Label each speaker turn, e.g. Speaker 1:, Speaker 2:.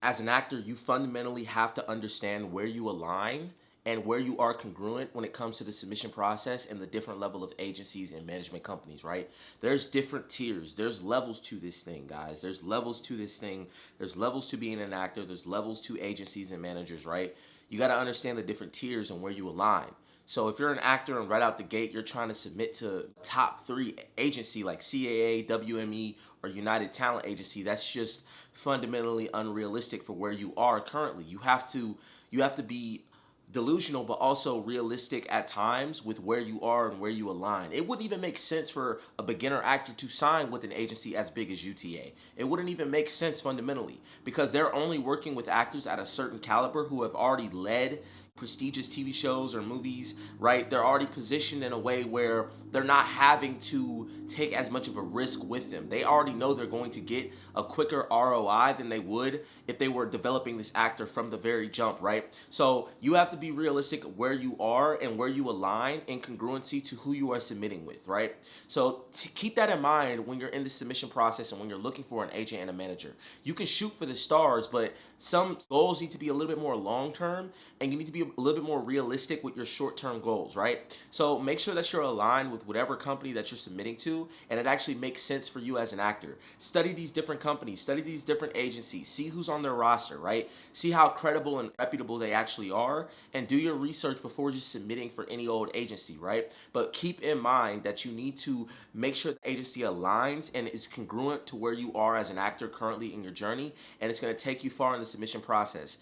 Speaker 1: As an actor, you fundamentally have to understand where you align and where you are congruent when it comes to the submission process and the different level of agencies and management companies, right? There's different tiers. There's levels to this thing, guys. There's levels to this thing. There's levels to being an actor. There's levels to agencies and managers, right? You got to understand the different tiers and where you align. So if you're an actor and right out the gate you're trying to submit to top three agency like CAA, WME, or United Talent Agency, that's just fundamentally unrealistic for where you are currently. You have to be delusional but also realistic at times with where you are and where you align. It wouldn't even make sense for a beginner actor to sign with an agency as big as UTA. It wouldn't even make sense fundamentally because they're only working with actors at a certain caliber who have already led prestigious TV shows or movies, right? They're already positioned in a way where they're not having to take as much of a risk with them. They already know they're going to get a quicker ROI than they would if they were developing this actor from the very jump, right? So you have to be realistic where you are and where you align in congruency to who you are submitting with, right? So keep that in mind when you're in the submission process and when you're looking for an agent and a manager. You can shoot for the stars, but some goals need to be a little bit more long term and you need to be a little bit more realistic with your short term goals, right? So make sure that you're aligned with whatever company that you're submitting to and it actually makes sense for you as an actor. Study these different companies, study these different agencies, see who's on their roster, right? See how credible and reputable they actually are and do your research before just submitting for any old agency, right? But keep in mind that you need to make sure the agency aligns and is congruent to where you are as an actor currently in your journey and it's going to take you far in the submission process.